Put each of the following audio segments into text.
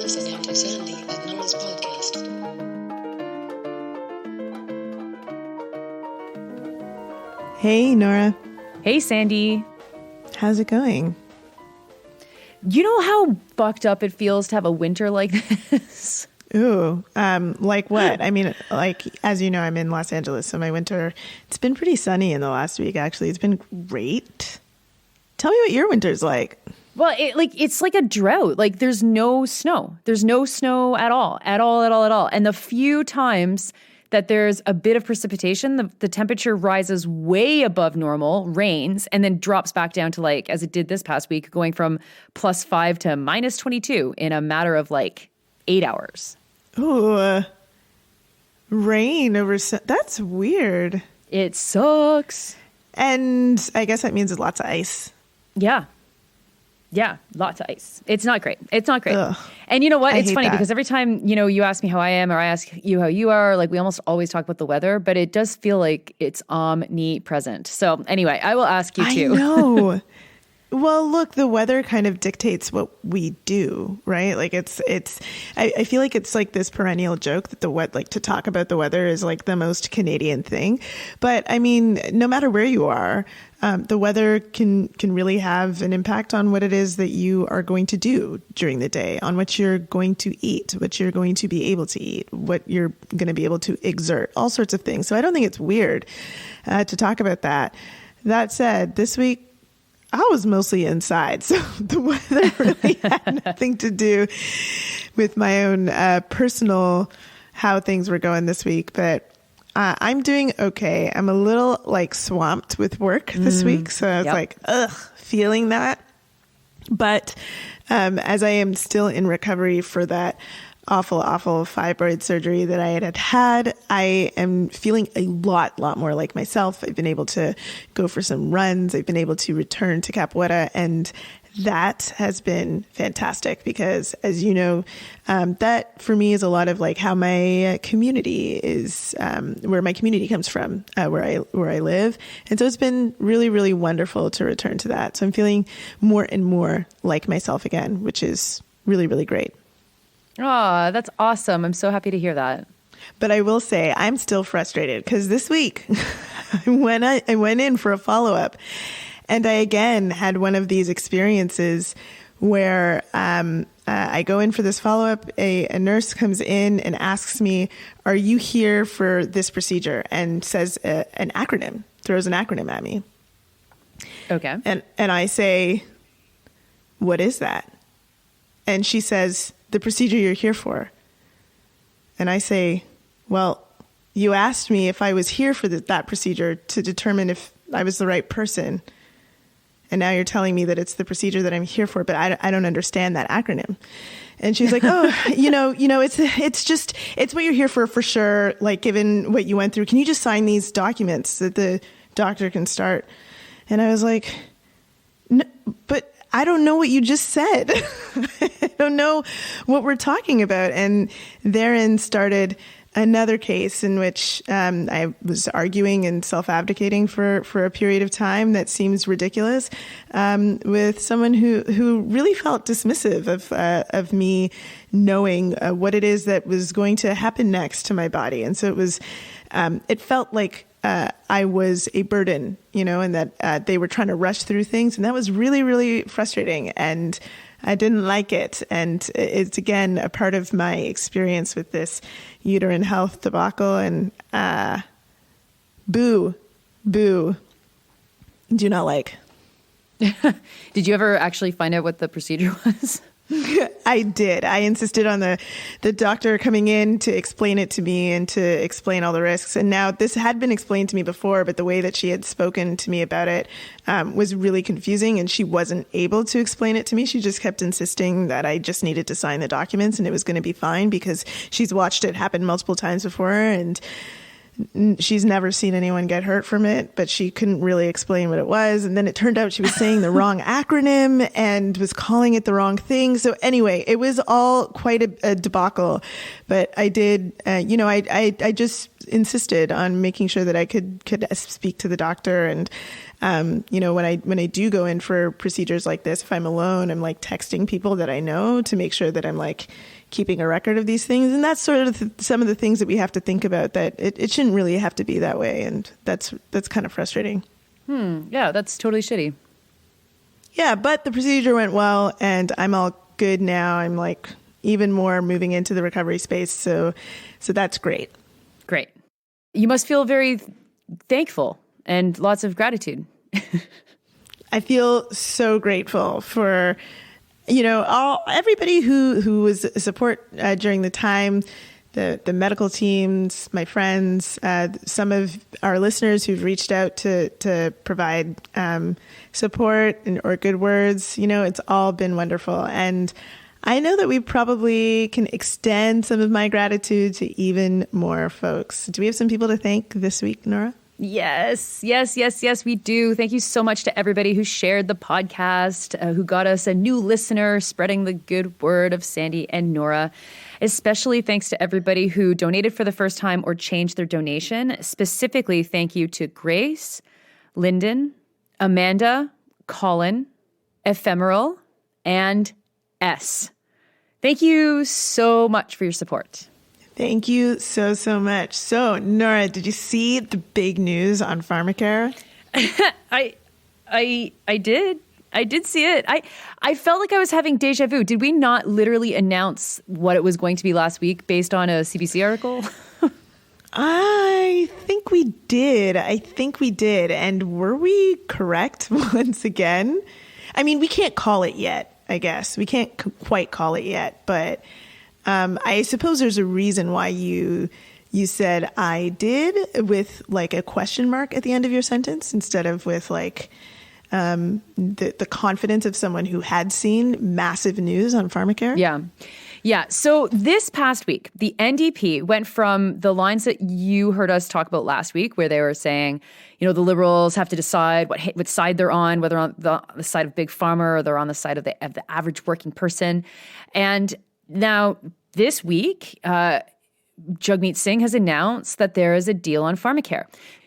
listening to Sandy and Nora's podcast. Hey, Nora. Hey, Sandy. How's it going? You know how fucked up it feels to have a winter like this? Ooh, like what? I mean, like, as you know, I'm in Los Angeles, so my winter, it's been pretty sunny in the last week, actually. It's been great. Tell me what your winter's like. Well, it's like a drought. Like, there's no snow. There's no snow at all. And the few times that there's a bit of precipitation, the temperature rises way above normal, rains, and then drops back down to, like, as it did this past week, going from +5 to -22 in a matter of like 8 hours. Ooh, rain over, that's weird. It sucks. And I guess that means there's lots of ice. Yeah, lots of ice. It's not great. Ugh. And you know what? I It's hate funny that. because every time, you ask me how I am or I ask you how you are, like, we almost always talk about the weather, but it does feel like it's omnipresent. So anyway, I will ask you too. I know. Well, look, the weather kind of dictates what we do, right? Like I feel like it's like this perennial joke that to talk about the weather is like the most Canadian thing. But I mean, no matter where you are, the weather can really have an impact on what it is that you are going to do during the day, on what you're going to eat, what you're going to be able to eat, what you're going to be able to exert, all sorts of things. So I don't think it's weird to talk about that. That said, this week, I was mostly inside, so the weather really had nothing to do with my own personal how things were going this week. But I'm doing okay. I'm a little like swamped with work this week, so I was like, feeling that. But as I am still in recovery for that awful fibroid surgery that I had, I am feeling a lot more like myself. I've been able to go for some runs. I've been able to return to capoeira, and that has been fantastic because, as you know, that for me is a lot of like how my community is, where my community comes from, where I live. And so it's been really, really wonderful to return to that. So I'm feeling more and more like myself again, which is really, really great. Oh, that's awesome. I'm so happy to hear that. But I will say I'm still frustrated because this week I went in for a follow-up, and I again had one of these experiences where I go in for this follow-up. A nurse comes in and asks me, "Are you here for this procedure?" and says an acronym, throws an acronym at me. Okay. And I say, "What is that?" And she says, "The procedure you're here for." And I say, "Well, you asked me if I was here for that procedure to determine if I was the right person. And now you're telling me that it's the procedure that I'm here for, but I don't understand that acronym." And she's like, "Oh, it's what you're here for sure. Like, given what you went through, can you just sign these documents so that the doctor can start?" And I was like, "No, but I don't know what you just said." I don't know what we're talking about. And therein started another case in which I was arguing and self-abdicating for a period of time that seems ridiculous, with someone who really felt dismissive of me knowing what it is that was going to happen next to my body. And so it felt like I was a burden, and that they were trying to rush through things. And that was really, really frustrating. And I didn't like it. And it's, again, a part of my experience with this uterine health debacle. And boo, do not like. Did you ever actually find out what the procedure was? I did. I insisted on the doctor coming in to explain it to me and to explain all the risks. And now this had been explained to me before, but the way that she had spoken to me about it was really confusing, and she wasn't able to explain it to me. She just kept insisting that I just needed to sign the documents and it was going to be fine because she's watched it happen multiple times before, and she's never seen anyone get hurt from it, but she couldn't really explain what it was. And then it turned out she was saying the wrong acronym and was calling it the wrong thing. So anyway, it was all quite a debacle. But I did, I just insisted on making sure that I could speak to the doctor. And When I do go in for procedures like this, if I'm alone, I'm like texting people that I know to make sure that I'm like keeping a record of these things. And that's sort of some of the things that we have to think about, that it shouldn't really have to be that way. And that's kind of frustrating. Yeah, that's totally shitty. Yeah, but the procedure went well and I'm all good now. I'm like even more moving into the recovery space. So that's great. Great. You must feel very thankful and lots of gratitude. I feel so grateful for, everybody who was a support during the time, the medical teams, my friends, some of our listeners who've reached out to provide support or good words. It's all been wonderful. And I know that we probably can extend some of my gratitude to even more folks. Do we have some people to thank this week, Nora? Yes, we do. Thank you so much to everybody who shared the podcast, who got us a new listener, spreading the good word of Sandy and Nora. Especially thanks to everybody who donated for the first time or changed their donation. Specifically, thank you to Grace, Lyndon, Amanda, Colin, Ephemeral, and S. Thank you so much for your support. Thank you so much. So, Nora, did you see the big news on pharmacare? I did. I did see it. I felt like I was having deja vu. Did we not literally announce what it was going to be last week based on a CBC article? I think we did. And were we correct once again? I mean, we can't call it yet, I guess. We can't quite call it yet, but I suppose there's a reason why you said I did with like a question mark at the end of your sentence instead of with like the confidence of someone who had seen massive news on pharmacare. Yeah. So this past week, the NDP went from the lines that you heard us talk about last week, where they were saying, the Liberals have to decide what side they're on, whether on the side of Big Pharma or they're on the side of the average working person. And now this week, Jagmeet Singh has announced that there is a deal on pharmacare.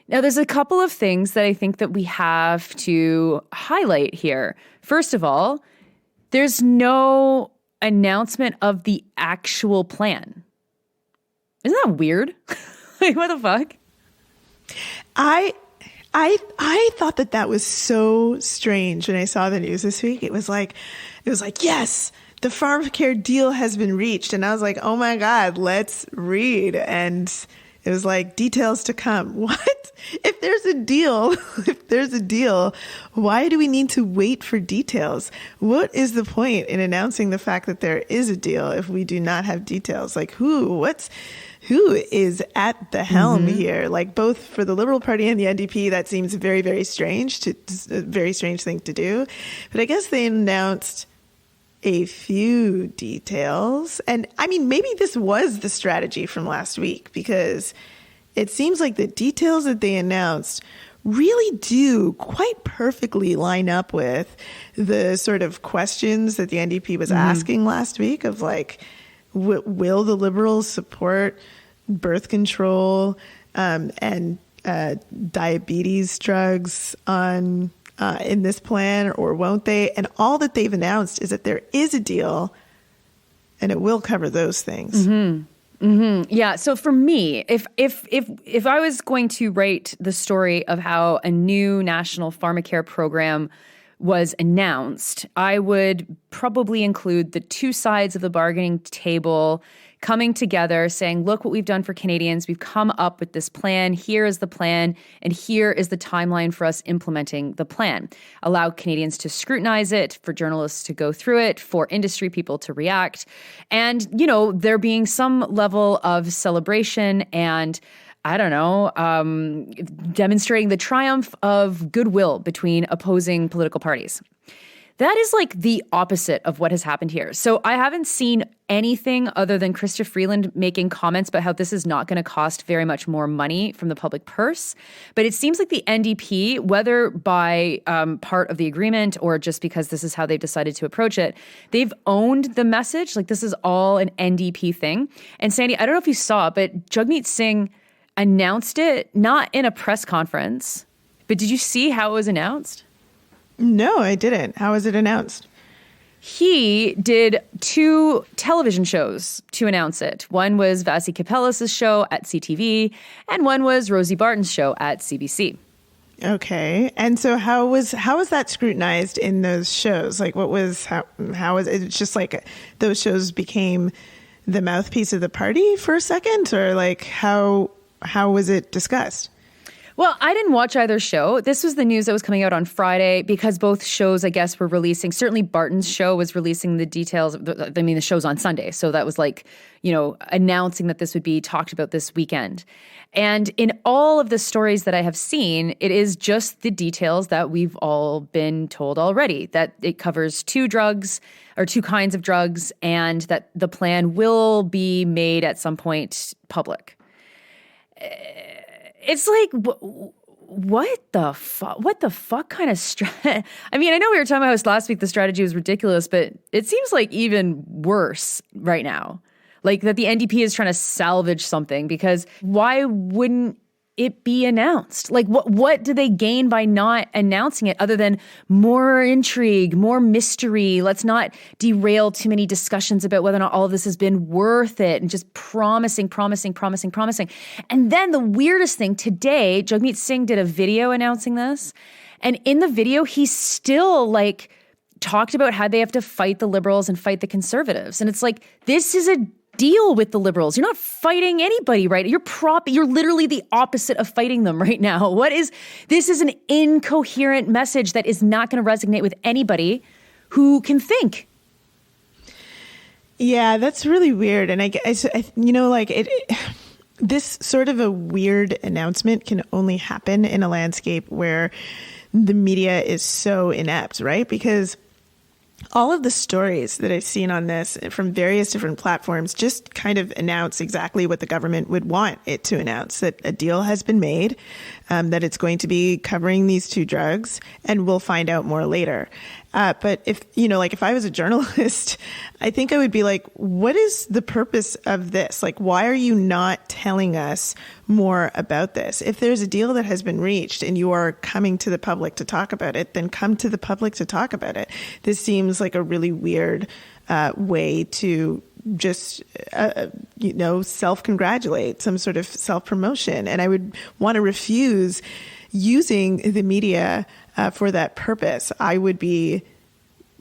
Now, there's a couple of things that I think that we have to highlight here. First of all, there's no announcement of the actual plan. Isn't that weird? Like, what the fuck? I thought that was so strange when I saw the news this week. It was like, yes, the pharmacare deal has been reached. And I was like, oh my God, let's read. And it was like, details to come. What? If there's a deal, why do we need to wait for details? What is the point in announcing the fact that there is a deal if we do not have details? Like who is at the helm here? Like both for the Liberal Party and the NDP, that seems very, very strange, a very strange thing to do. But I guess they announced a few details. And I mean, maybe this was the strategy from last week, because it seems like the details that they announced really do quite perfectly line up with the sort of questions that the NDP was asking last week of like, will the Liberals support birth control and diabetes drugs on in this plan, or won't they? And all that they've announced is that there is a deal and it will cover those things. Yeah. So for me, if I was going to write the story of how a new national pharmacare program was announced, I would probably include the two sides of the bargaining table coming together, saying, look what we've done for Canadians. We've come up with this plan. Here is the plan. And here is the timeline for us implementing the plan. Allow Canadians to scrutinize it, for journalists to go through it, for industry people to react. And, there being some level of celebration and demonstrating the triumph of goodwill between opposing political parties. That is like the opposite of what has happened here. So I haven't seen anything other than Chrystia Freeland making comments about how this is not going to cost very much more money from the public purse. But it seems like the NDP, whether by part of the agreement or just because this is how they've decided to approach it, they've owned the message. Like this is all an NDP thing. And Sandy, I don't know if you saw, but Jagmeet Singh announced it, not in a press conference, But did you see how it was announced? No, I didn't. How was it announced? He did 2 television shows to announce it. One was Vasi Kapelas' show at CTV, and one was Rosie Barton's show at CBC. Okay. And so how was that scrutinized in those shows? Like how was it? It's just like those shows became the mouthpiece of the party for a second, or like how was it discussed? Well, I didn't watch either show. This was the news that was coming out on Friday because both shows, I guess, were releasing. Certainly Barton's show was releasing the details. The show's on Sunday. So that was like, announcing that this would be talked about this weekend. And in all of the stories that I have seen, it is just the details that we've all been told already, that it covers 2 drugs or 2 kinds of drugs, and that the plan will be made at some point public. It's like, what the fuck? What the fuck kind of I mean, I know we were talking about how last week the strategy was ridiculous, but it seems like even worse right now. Like that the NDP is trying to salvage something, because why wouldn't it be announced? Like what do they gain by not announcing it other than more intrigue, more mystery? Let's not derail too many discussions about whether or not all of this has been worth it, and just promising. And then the weirdest thing, today, Jagmeet Singh did a video announcing this. And in the video, he still talked about how they have to fight the Liberals and fight the Conservatives. And it's like, this is a deal with the Liberals. You're not fighting anybody, right? You're literally the opposite of fighting them right now. This is an incoherent message that is not going to resonate with anybody who can think. Yeah, that's really weird. And this sort of a weird announcement can only happen in a landscape where the media is so inept, right? Because all of the stories that I've seen on this from various different platforms just kind of announce exactly what the government would want it to announce, that a deal has been made, that it's going to be covering these 2 drugs, and we'll find out more later. But if I was a journalist, I think I would be like, what is the purpose of this? Like, why are you not telling us more about this? If there's a deal that has been reached and you are coming to the public to talk about it, then come to the public to talk about it. This seems like a really weird way to just, self-congratulate, some sort of self-promotion. And I would want to refuse using the media for that purpose. I would be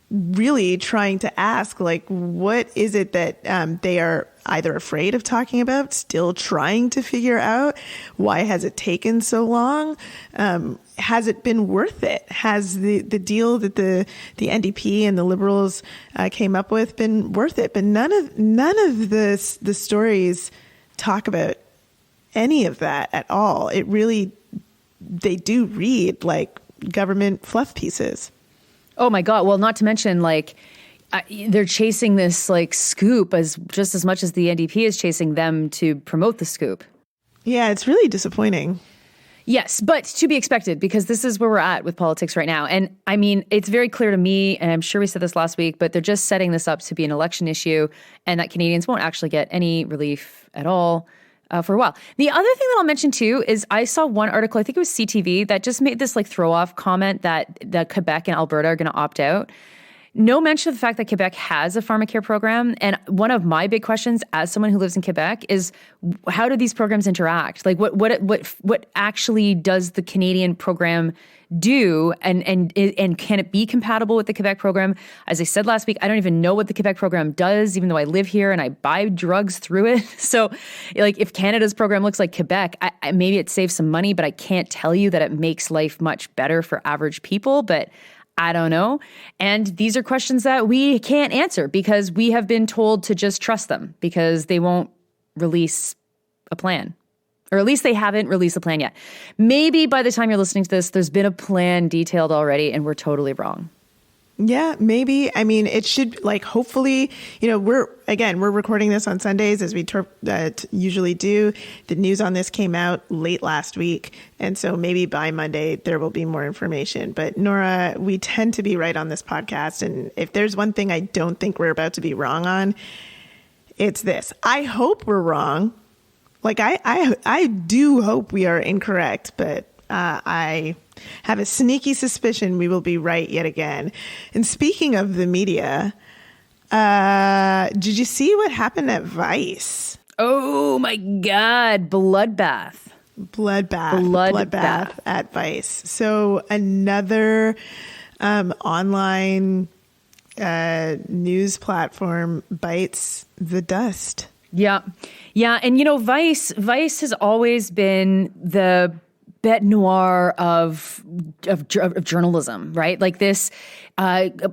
really trying to ask, what is it that they are either afraid of talking about, still trying to figure out? Why has it taken so long? Has it been worth it? Has the deal that the NDP and the Liberals came up with been worth it? But none of the stories talk about any of that at all. They do read like government fluff pieces. Oh my God. Well, not to mention they're chasing this scoop just as much as the NDP is chasing them to promote the scoop. Yeah, it's really disappointing. Yes, but to be expected, because this is where we're at with politics right now. And I mean, it's very clear to me, and I'm sure we said this last week, but they're just setting this up to be an election issue, and that Canadians won't actually get any relief at all for a while. The other thing that I'll mention too is I saw one article, I think it was CTV, that just made this throw off comment that Quebec and Alberta are going to opt out. No mention of the fact that Quebec has a pharmacare program. And one of my big questions as someone who lives in Quebec is, how do these programs interact? What actually does the Canadian program do? And can it be compatible with the Quebec program? As I said last week, I don't even know what the Quebec program does, even though I live here and I buy drugs through it. So if Canada's program looks like Quebec, maybe it saves some money, but I can't tell you that it makes life much better for average people. But I don't know. And these are questions that we can't answer because we have been told to just trust them because they won't release a plan. Or at least they haven't released a plan yet. Maybe by the time you're listening to this, there's been a plan detailed already and we're totally wrong. Yeah, maybe. I mean, it should hopefully, we're recording this on Sundays as we usually do. The news on this came out late last week. And so maybe by Monday, there will be more information. But Nora, we tend to be right on this podcast. And if there's one thing I don't think we're about to be wrong on, it's this. I hope we're wrong. I do hope we are incorrect, but I have a sneaky suspicion we will be right yet again. And speaking of the media, did you see what happened at Vice? Oh my God, bloodbath. Bloodbath at Vice. So another online news platform bites the dust. Yeah. Yeah. And, Vice has always been the bête noire of journalism, right? Like this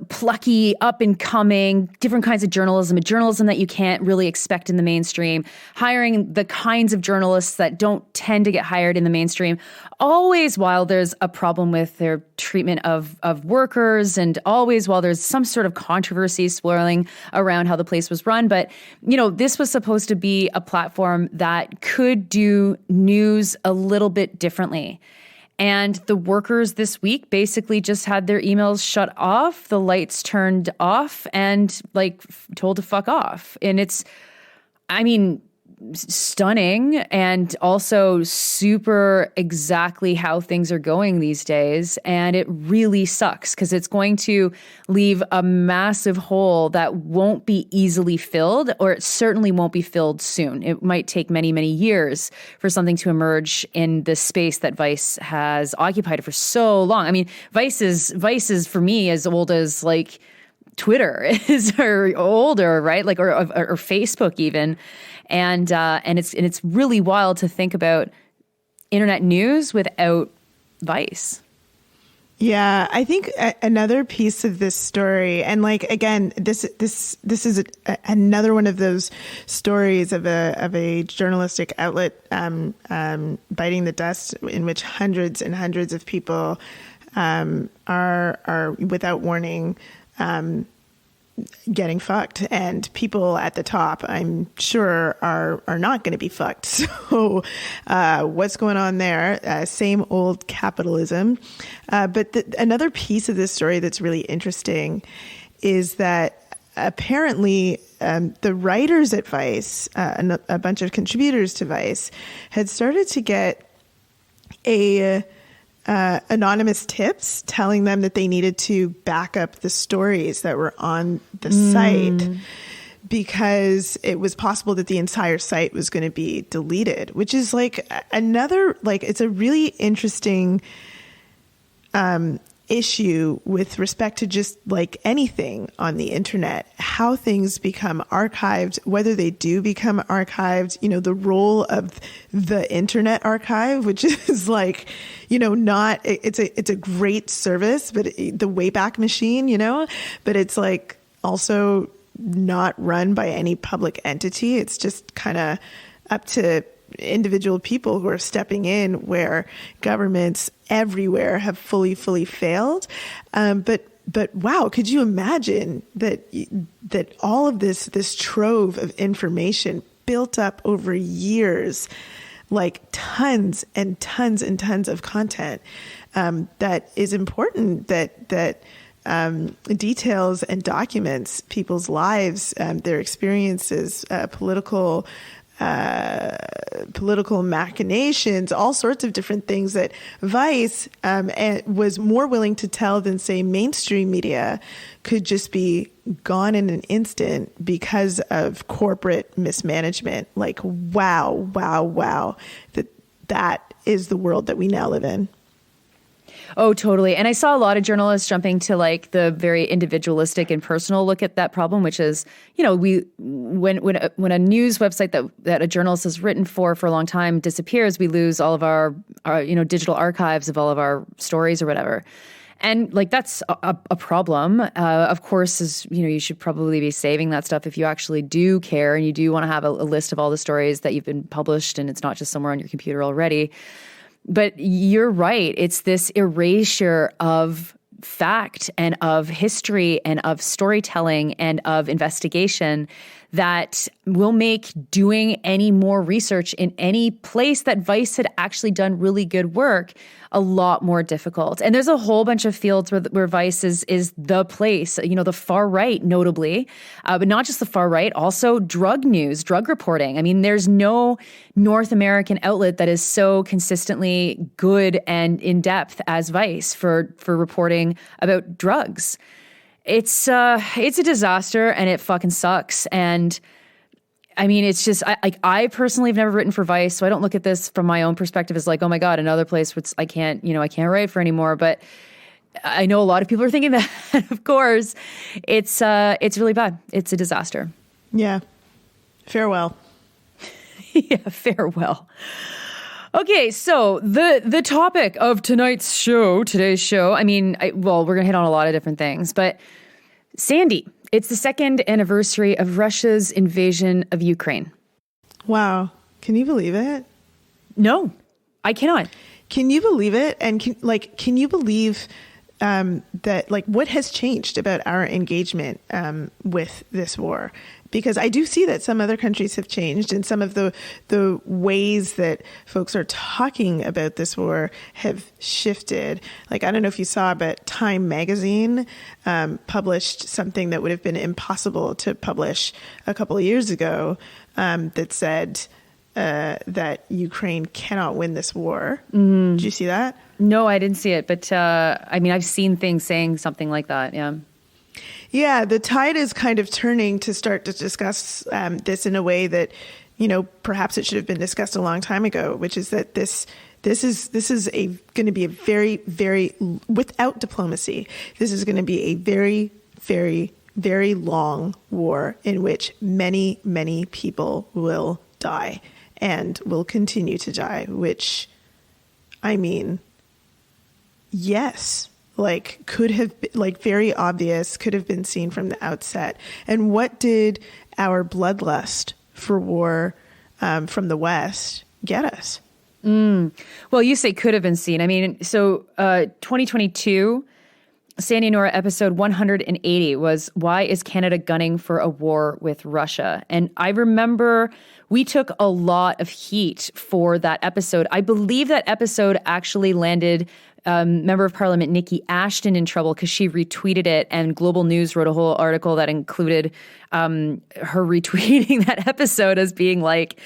plucky, up and coming, different kinds of journalism, a journalism that you can't really expect in the mainstream, hiring the kinds of journalists that don't tend to get hired in the mainstream, always while there's a problem with their treatment of workers, and always while there's some sort of controversy swirling around how the place was run. But, this was supposed to be a platform that could do news a little bit differently. And the workers this week basically just had their emails shut off, the lights turned off, and told to fuck off. And it's, stunning, and also super exactly how things are going these days. And it really sucks because it's going to leave a massive hole that won't be easily filled, or it certainly won't be filled soon. It might take many, many years for something to emerge in the space that Vice has occupied for so long. Vice is for me as old as Twitter is, or older, right? Or Facebook even. And it's really wild to think about internet news without Vice. Yeah, I think another piece of this story, and again, this is another one of those stories of a journalistic outlet biting the dust, in which hundreds and hundreds of people are without warning getting fucked, and people at the top, I'm sure, are not going to be fucked. So what's going on there? Same old capitalism. But another piece of this story that's really interesting is that apparently the writers at Vice, and a bunch of contributors to Vice, had started to get anonymous tips telling them that they needed to back up the stories that were on the site, because it was possible that the entire site was going to be deleted, which is it's a really interesting issue with respect to just anything on the internet, how things become archived, whether they do become archived, the role of the Internet Archive, which is not, it's a great service, but the Wayback Machine, but it's also not run by any public entity. It's just kind of up to individual people who are stepping in, where governments everywhere have fully failed. But wow, could you imagine that all of this trove of information built up over years, tons and tons and tons of content that is important, that details and documents people's lives, their experiences, political machinations, all sorts of different things that Vice was more willing to tell than, say, mainstream media, could just be gone in an instant because of corporate mismanagement. Wow. That is the world that we now live in. Oh, totally. And I saw a lot of journalists jumping to the very individualistic and personal look at that problem, which is, when a news website that a journalist has written for a long time disappears, we lose all of our digital archives of all of our stories or whatever. And that's a problem. Of course, you should probably be saving that stuff if you actually do care and you do want to have a list of all the stories that you've been published, and it's not just somewhere on your computer already. But you're right. It's this erasure of fact and of history and of storytelling and of investigation that will make doing any more research in any place that Vice had actually done really good work a lot more difficult. And there's a whole bunch of fields where Vice is the place, you know, the far right notably, but not just the far right, also drug news, drug reporting. I mean, there's no North American outlet that is so consistently good and in depth as Vice for reporting about drugs. It's a disaster and it fucking sucks. And I mean, it's just, I personally have never written for Vice, so I don't look at this from my own perspective as like, oh my God, another place which I can't write for anymore. But I know a lot of people are thinking that, of course. It's really bad. It's a disaster. Yeah. Farewell. Yeah, farewell. Okay, so the topic of today's show, I mean, we're going to hit on a lot of different things, but Sandy, it's the second anniversary of Russia's invasion of Ukraine. Wow. Can you believe it? No, I cannot. Can you believe it? And can you believe that, like, what has changed about our engagement with this war? Because I do see that some other countries have changed, and some of the ways that folks are talking about this war have shifted. Like, I don't know if you saw, but Time magazine published something that would have been impossible to publish a couple of years ago that said that Ukraine cannot win this war. Mm-hmm. Did you see that? No, I didn't see it. But I mean, I've seen things saying something like that. Yeah. Yeah, the tide is kind of turning to start to discuss this in a way that, you know, perhaps it should have been discussed a long time ago, which is that this is going to be a very, very, without diplomacy, this is going to be a very, very, very long war in which many, many people will die and will continue to die, which, I mean, yes, like could have been, like, very obvious, could have been seen from the outset. And what did our bloodlust for war from the West get us? Well, you say could have been seen. I mean, so 2022, Sandy and Nora episode 180 was Why is Canada Gunning for a War with Russia? And I remember we took a lot of heat for that episode. I believe that episode actually landed Member of Parliament Nikki Ashton in trouble because she retweeted it, and Global News wrote a whole article that included her retweeting that episode as being like,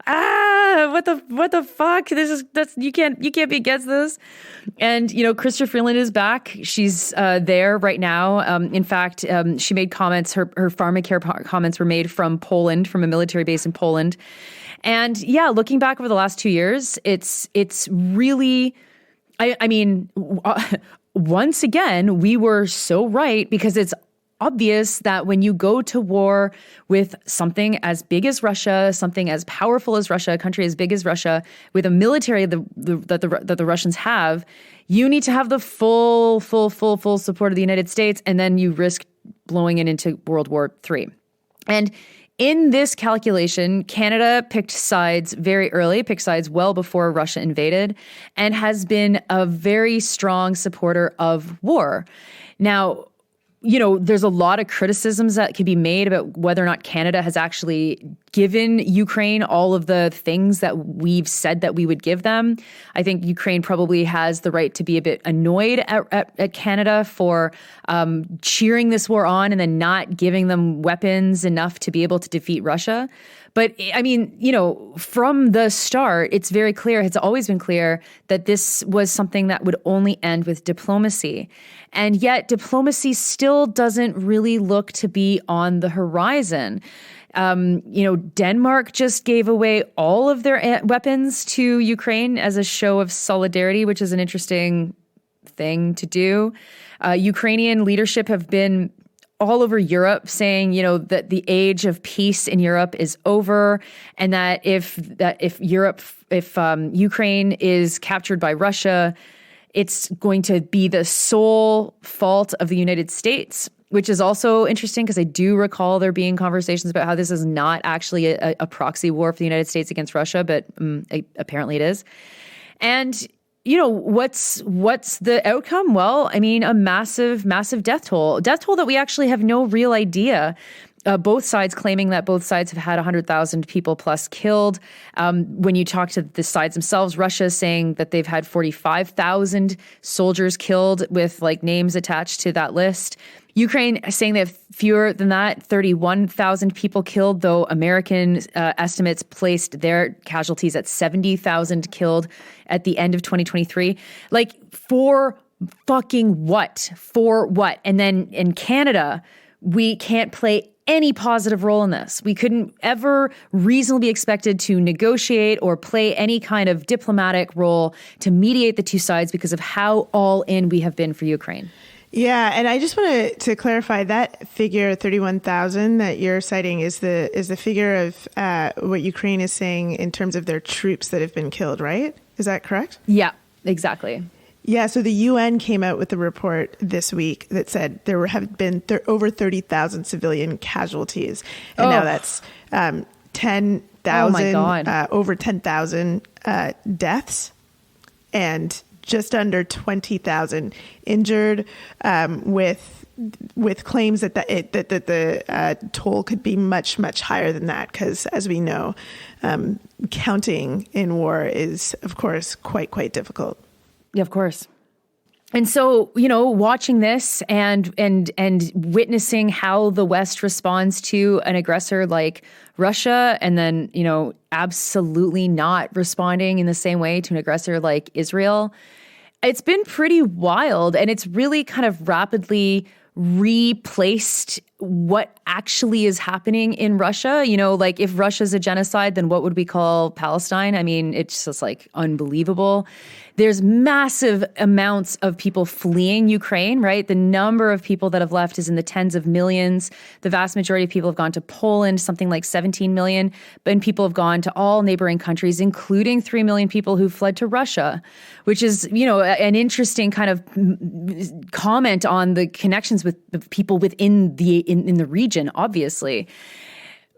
what the fuck? You can't be against this. And, you know, Chrystia Freeland is back. She's there right now. In fact, she made comments, her pharmacare comments were made from Poland, from a military base in Poland. And yeah, looking back over the last 2 years, it's really, I mean, once again, we were so right, because it's obvious that when you go to war with something as big as Russia, something as powerful as Russia, a country as big as Russia, with a military that the Russians have, you need to have the full support of the United States, and then you risk blowing it into World War III. And in this calculation, Canada picked sides very early, picked sides well before Russia invaded, and has been a very strong supporter of war. Now, you know, there's a lot of criticisms that can be made about whether or not Canada has actually given Ukraine all of the things that we've said that we would give them. I think Ukraine probably has the right to be a bit annoyed at Canada for cheering this war on and then not giving them weapons enough to be able to defeat Russia. But I mean, you know, from the start, it's very clear, it's always been clear that this was something that would only end with diplomacy. And yet diplomacy still doesn't really look to be on the horizon. You know, Denmark just gave away all of their weapons to Ukraine as a show of solidarity, which is an interesting thing to do. Ukrainian leadership have been all over Europe saying, you know, that the age of peace in Europe is over, and that if Ukraine is captured by Russia, it's going to be the sole fault of the United States, which is also interesting because I do recall there being conversations about how this is not actually a proxy war for the United States against Russia, but apparently it is. And you know, what's the outcome? Well, I mean, a massive, massive death toll that we actually have no real idea Both sides claiming that both sides have had 100,000 people plus killed. When you talk to the sides themselves, Russia is saying that they've had 45,000 soldiers killed with like names attached to that list. Ukraine saying they have fewer than that, 31,000 people killed, though American estimates placed their casualties at 70,000 killed at the end of 2023. Like, for fucking what? For what? And then in Canada, we can't play any positive role in this. We couldn't ever reasonably be expected to negotiate or play any kind of diplomatic role to mediate the two sides because of how all in we have been for Ukraine. Yeah, and I just want to clarify that figure 31,000 that you're citing is the figure of what Ukraine is saying in terms of their troops that have been killed, right? Is that correct? Yeah, exactly. Yeah, so the UN came out with a report this week that said there have been over 30,000 civilian casualties, and now that's 10,000, over 10,000 deaths, and just under 20,000 injured, with claims that the toll could be much, much higher than that, because as we know, counting in war is, of course, quite difficult. Yeah, of course. And so, you know, watching this and witnessing how the West responds to an aggressor like Russia, and then, you know, absolutely not responding in the same way to an aggressor like Israel, it's been pretty wild. And it's really kind of rapidly replaced what actually is happening in Russia. You know, like, if Russia's a genocide, then what would we call Palestine? I mean, it's just like unbelievable. There's massive amounts of people fleeing Ukraine, right? The number of people that have left is in the tens of millions. The vast majority of people have gone to Poland, something like 17 million, and people have gone to all neighboring countries, including 3 million people who fled to Russia, which is, you know, an interesting kind of comment on the connections with the people within in the region, obviously.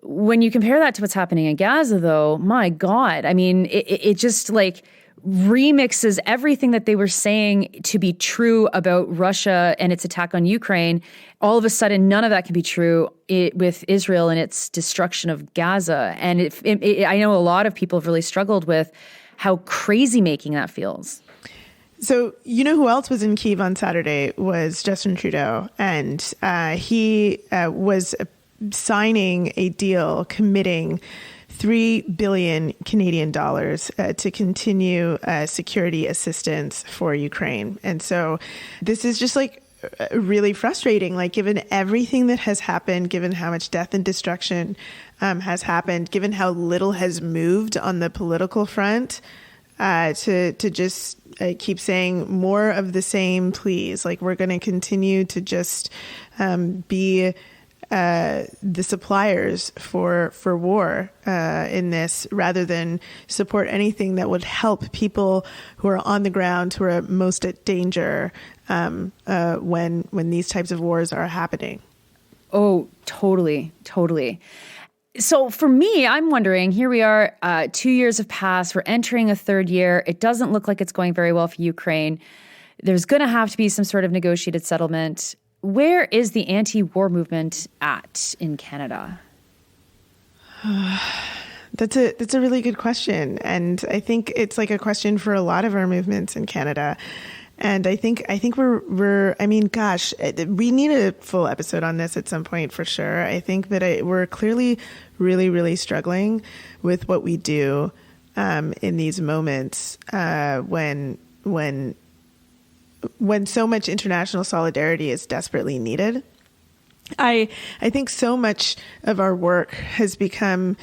When you compare that to what's happening in Gaza, though, my God, I mean, it just like remixes everything that they were saying to be true about Russia and its attack on Ukraine. All of a sudden, none of that can be true with Israel and its destruction of Gaza. And I know a lot of people have really struggled with how crazy making that feels. So, you know who else was in Kyiv on Saturday was Justin Trudeau. And he was signing a deal committing 3 billion Canadian dollars to continue security assistance for Ukraine. And so this is just like really frustrating, like, given everything that has happened, given how much death and destruction has happened, given how little has moved on the political front, to just keep saying more of the same, please. Like, we're going to continue to just be the suppliers for war in this, rather than support anything that would help people who are on the ground, who are most at danger when these types of wars are happening. Oh, totally. So for me, I'm wondering, here we are, 2 years have passed. We're entering a third year. It doesn't look like it's going very well for Ukraine. There's going to have to be some sort of negotiated settlement. Where is the anti-war movement at in Canada? That's a really good question. And I think it's like a question for a lot of our movements in Canada. And I think we're I mean, gosh, we need a full episode on this at some point for sure. I think that we're clearly really, really struggling with what we do in these moments when so much international solidarity is desperately needed. I think so much of our work has become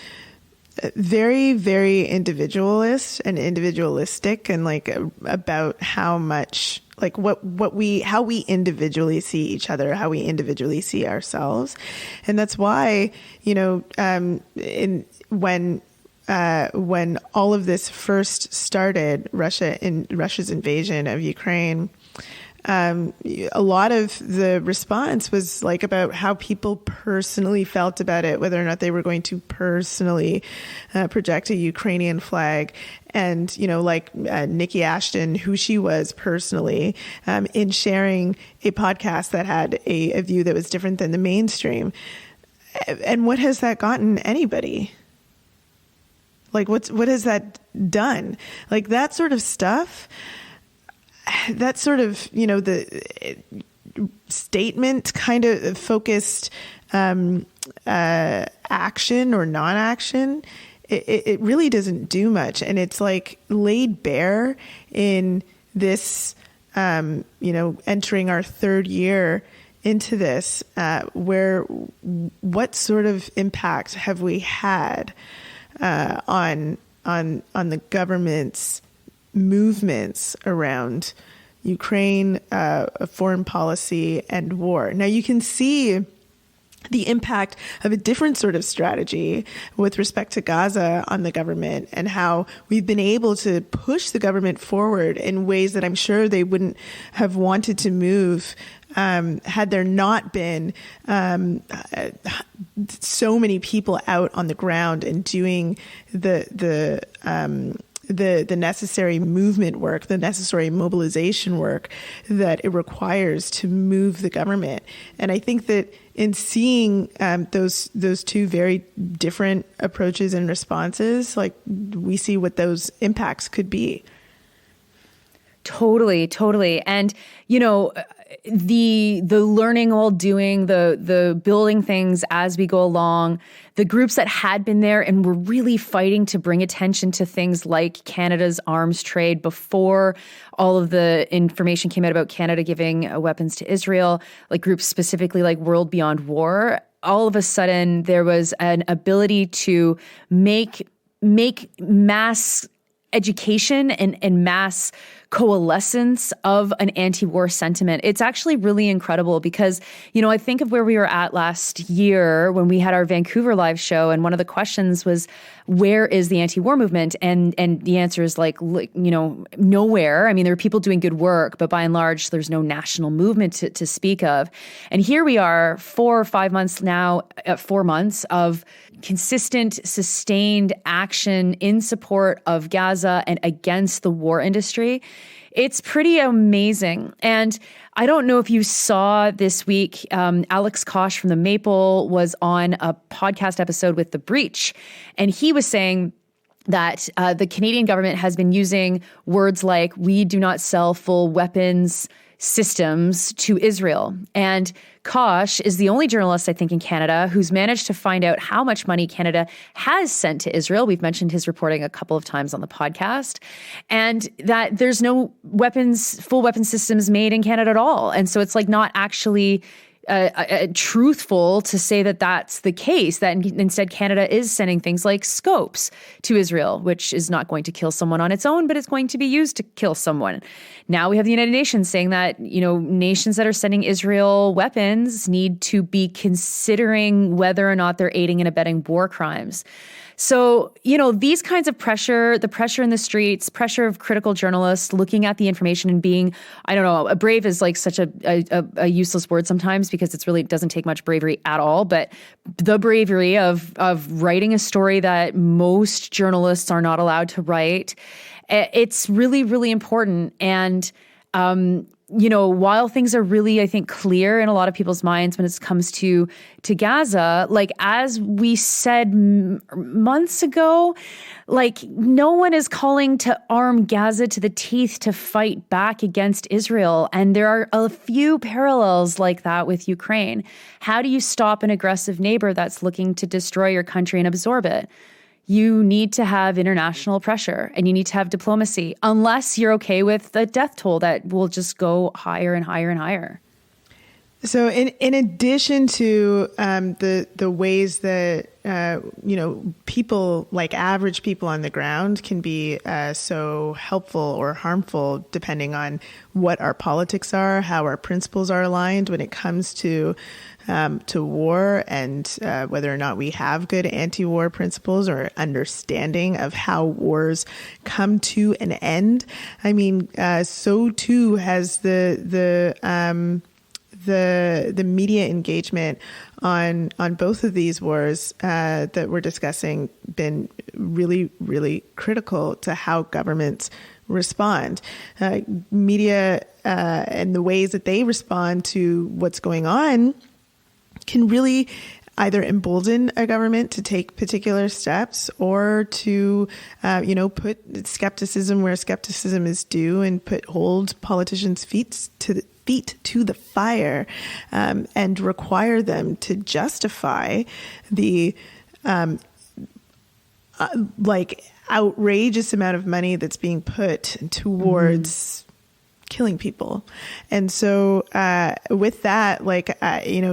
very, very individualist and individualistic, and like about how much, like how we individually see each other, how we individually see ourselves. And that's why, you know, when all of this first started, Russia's invasion of Ukraine, a lot of the response was like about how people personally felt about it, whether or not they were going to personally project a Ukrainian flag. And, you know, like Nikki Ashton, who she was personally, in sharing a podcast that had a view that was different than the mainstream. And what has that gotten anybody? Like, what has that done? Like, that sort of stuff, that sort of, the statement kind of focused action or non-action, it really doesn't do much. And it's like laid bare in this, entering our third year into this, where what sort of impact have we had on the government's movements around Ukraine, foreign policy, and war? Now you can see the impact of a different sort of strategy with respect to Gaza on the government, and how we've been able to push the government forward in ways that I'm sure they wouldn't have wanted to move had there not been so many people out on the ground and doing the necessary movement work, the necessary mobilization work that it requires to move the government. And I think that in seeing those two very different approaches and responses, like, we see what those impacts could be. Totally. And, the learning while doing, the building things as we go along, the groups that had been there and were really fighting to bring attention to things like Canada's arms trade before all of the information came out about Canada giving weapons to Israel, like groups specifically like World Beyond War. All of a sudden, there was an ability to make mass education and mass coalescence of an anti-war sentiment. It's actually really incredible because, I think of where we were at last year when we had our Vancouver live show, and one of the questions was, where is the anti-war movement? And the answer is nowhere. I mean, there are people doing good work, but by and large, there's no national movement to speak of. And here we are 4 or 5 months now, 4 months of consistent, sustained action in support of Gaza and against the war industry. It's pretty amazing. And I don't know if you saw this week, Alex Kosh from The Maple was on a podcast episode with The Breach, and he was saying that the Canadian government has been using words like, we do not sell full weapons systems to Israel. And Kosh is the only journalist, I think, in Canada who's managed to find out how much money Canada has sent to Israel. We've mentioned his reporting a couple of times on the podcast, and that there's no full weapons systems made in Canada at all. And so it's like not actually truthful to say that that's the case, that instead Canada is sending things like scopes to Israel, which is not going to kill someone on its own, but it's going to be used to kill someone. Now we have the United Nations saying that, nations that are sending Israel weapons need to be considering whether or not they're aiding and abetting war crimes. So, these kinds of pressure, the pressure in the streets, pressure of critical journalists looking at the information and being, brave is like such a useless word sometimes because it doesn't take much bravery at all. But the bravery of writing a story that most journalists are not allowed to write, it's really, really important. And, while things are really, I think, clear in a lot of people's minds when it comes to Gaza, like as we said months ago, like no one is calling to arm Gaza to the teeth to fight back against Israel. And there are a few parallels like that with Ukraine. How do you stop an aggressive neighbor that's looking to destroy your country and absorb it? You need to have international pressure and you need to have diplomacy, unless you're okay with the death toll that will just go higher and higher and higher. So in addition to the ways that, people like average people on the ground can be so helpful or harmful depending on what our politics are, how our principles are aligned when it comes to war and whether or not we have good anti-war principles or understanding of how wars come to an end. I mean, so too has the media engagement on both of these wars that we're discussing been really, really critical to how governments respond. Media and the ways that they respond to what's going on can really either embolden a government to take particular steps or to, put skepticism where skepticism is due and hold politicians' feet to the fire, and require them to justify the outrageous amount of money that's being put towards killing people. And so with that,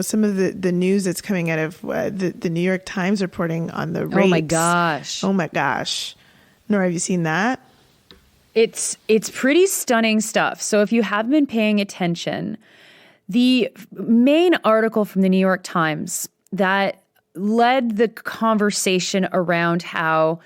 some of the news that's coming out of the New York Times reporting on the rapes. Oh my gosh. Nora, have you seen that? It's pretty stunning stuff. So if you have been paying attention, the main article from the New York Times that led the conversation around how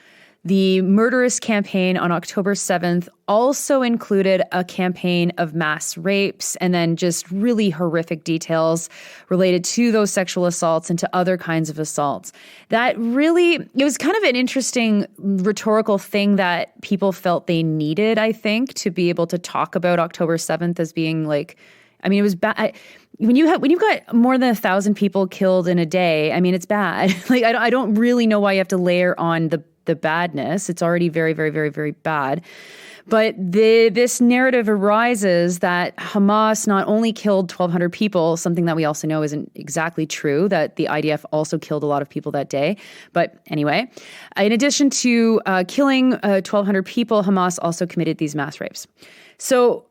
the murderous campaign on October 7th also included a campaign of mass rapes and then just really horrific details related to those sexual assaults and to other kinds of assaults. It was kind of an interesting rhetorical thing that people felt they needed, I think, to be able to talk about October 7th as being it was bad. When you've got more than 1,000 people killed in a day, it's bad. I don't really know why you have to layer on the badness. It's already very, very, very, very bad. But this narrative arises that Hamas not only killed 1,200 people, something that we also know isn't exactly true, that the IDF also killed a lot of people that day. But anyway, in addition to killing 1,200 people, Hamas also committed these mass rapes. So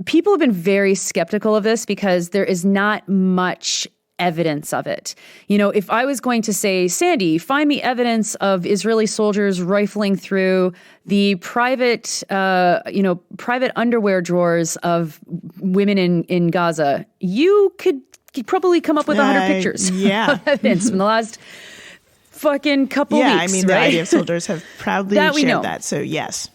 people have been very skeptical of this because there is not much evidence of it. If I was going to say, Sandy, find me evidence of Israeli soldiers rifling through the private underwear drawers of women in Gaza, you could probably come up with 100 pictures of evidence from the last fucking couple weeks. The IDF soldiers have proudly shared that. So yes.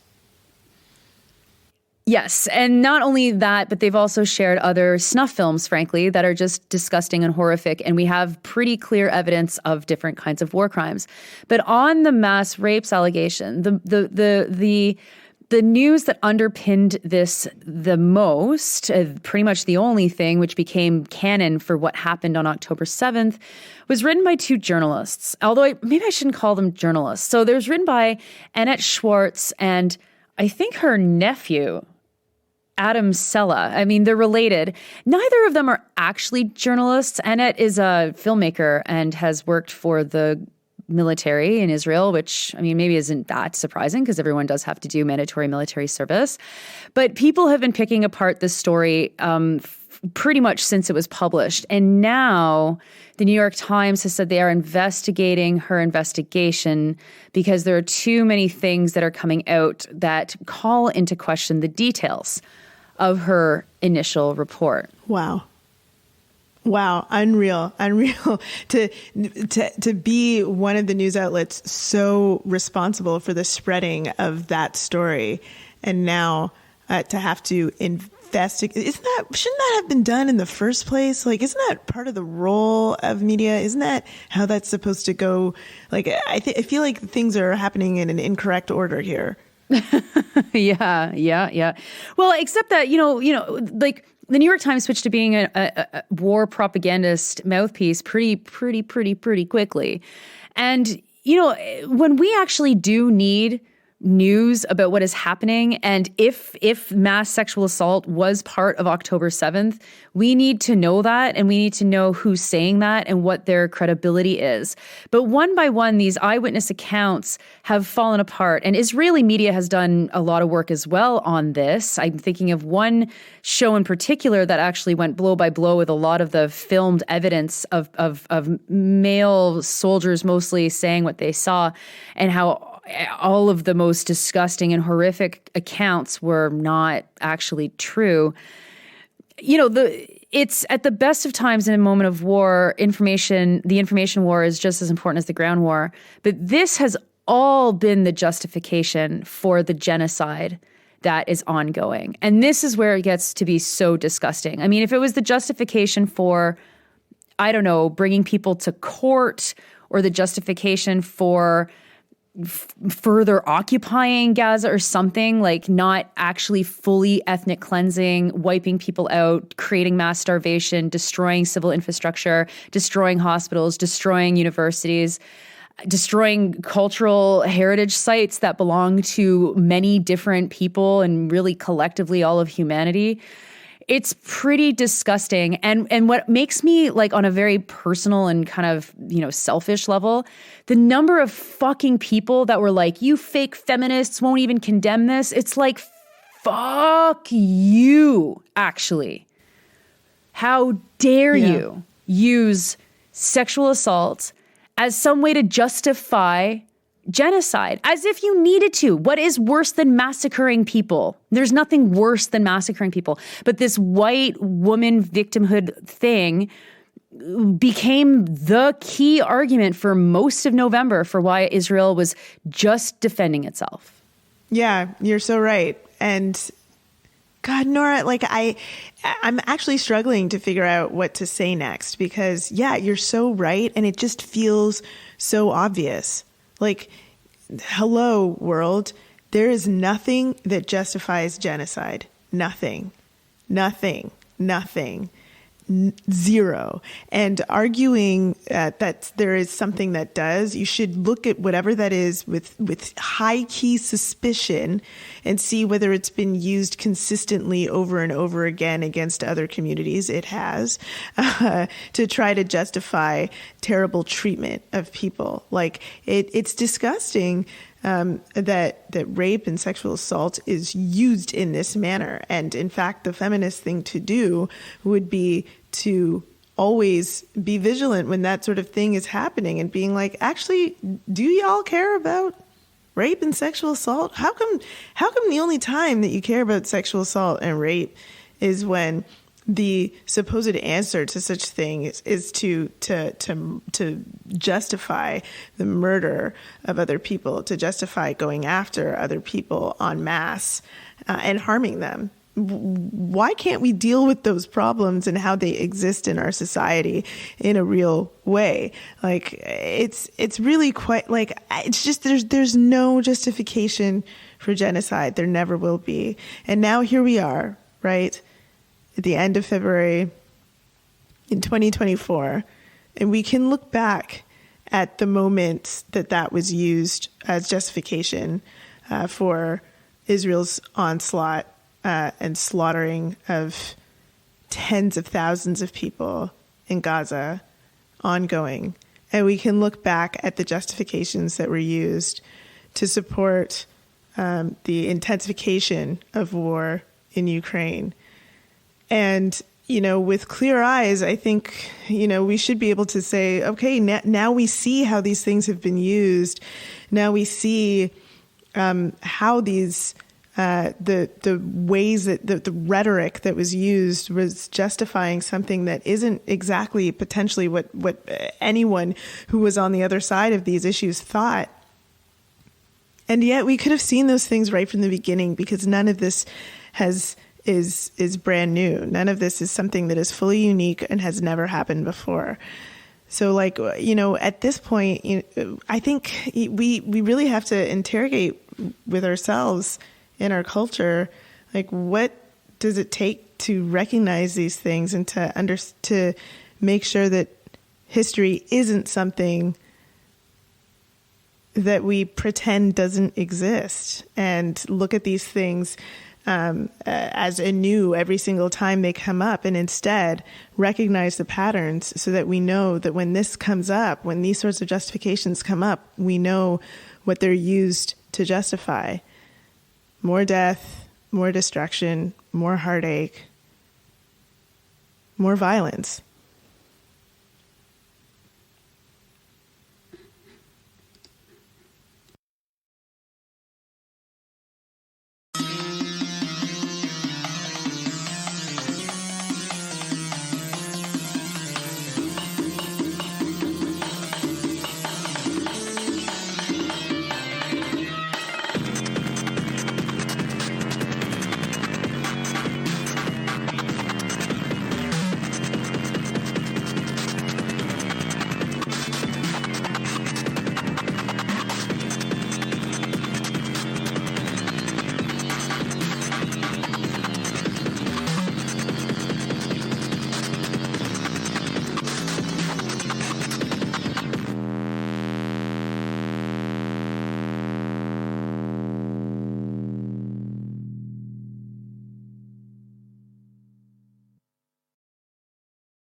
Yes. And not only that, but they've also shared other snuff films, frankly, that are just disgusting and horrific. And we have pretty clear evidence of different kinds of war crimes. But on the mass rapes allegation, the news that underpinned this the most, pretty much the only thing which became canon for what happened on October 7th, was written by two journalists. Although maybe I shouldn't call them journalists. So there's written by Annette Schwartz and I think her nephew, Adam Sella. They're related. Neither of them are actually journalists. Annette is a filmmaker and has worked for the military in Israel, which, maybe isn't that surprising because everyone does have to do mandatory military service. But people have been picking apart this story pretty much since it was published. And now the New York Times has said they are investigating her investigation because there are too many things that are coming out that call into question the details of her initial report. Wow. Unreal to be one of the news outlets so responsible for the spreading of that story. And now to have to investigate, shouldn't that have been done in the first place? Isn't that part of the role of media? Isn't that how that's supposed to go? I feel like things are happening in an incorrect order here. Yeah. Well, except that, the New York Times switched to being a war propagandist mouthpiece pretty quickly. And, when we actually do need news about what is happening, and if mass sexual assault was part of October 7th, we need to know that, and we need to know who's saying that and what their credibility is. But one by one, these eyewitness accounts have fallen apart, and Israeli media has done a lot of work as well on this. I'm thinking of one show in particular that actually went blow by blow with a lot of the filmed evidence of male soldiers mostly saying what they saw, and how all of the most disgusting and horrific accounts were not actually true. It's at the best of times in a moment of war, the information war is just as important as the ground war. But this has all been the justification for the genocide that is ongoing. And this is where it gets to be so disgusting. If it was the justification for, bringing people to court, or the justification for further occupying Gaza or something, like not actually fully ethnic cleansing, wiping people out, creating mass starvation, destroying civil infrastructure, destroying hospitals, destroying universities, destroying cultural heritage sites that belong to many different people and really collectively all of humanity. It's pretty disgusting. And what makes me, like, on a very personal and kind of, selfish level, the number of fucking people that were like, you fake feminists won't even condemn this. It's like, fuck you, actually. How dare you use sexual assault as some way to justify genocide, as if you needed to. What is worse than massacring people? There's nothing worse than massacring people. But this white woman victimhood thing became the key argument for most of November for why Israel was just defending itself. Yeah, you're so right. And God, Nora, like I'm actually struggling to figure out what to say next because, yeah, you're so right. And it just feels so obvious. Like, hello, world. There is nothing that justifies genocide. Nothing. Zero. And arguing that there is something that does, you should look at whatever that is with high key suspicion and see whether it's been used consistently over and over again against other communities. It has, to try to justify terrible treatment of people. Like, it's disgusting that rape and sexual assault is used in this manner. And in fact, the feminist thing to do would be to always be vigilant when that sort of thing is happening and being like, actually, do y'all care about rape and sexual assault? How come the only time that you care about sexual assault and rape is when the supposed answer to such thing is to justify the murder of other people, to justify going after other people en masse and harming them? Why can't we deal with those problems and how they exist in our society in a real way? Like, it's really quite, like, it's just there's no justification for genocide. There never will be. And now here we are, right, at the end of February in 2024, and we can look back at the moment that was used as justification for Israel's onslaught and slaughtering of tens of thousands of people in Gaza ongoing. And we can look back at the justifications that were used to support the intensification of war in Ukraine. And, with clear eyes, I think, we should be able to say, okay, now we see how these things have been used. Now we see how these the ways that the rhetoric that was used was justifying something that isn't exactly potentially what anyone who was on the other side of these issues thought. And yet we could have seen those things right from the beginning, because none of this is brand new. None of this is something that is fully unique and has never happened before. So, like, at this point, I think we really have to interrogate with ourselves in our culture, like, what does it take to recognize these things and to make sure that history isn't something that we pretend doesn't exist, and look at these things as anew every single time they come up, and instead recognize the patterns so that we know that when this comes up, when these sorts of justifications come up, we know what they're used to justify. More death, more destruction, more heartache, more violence.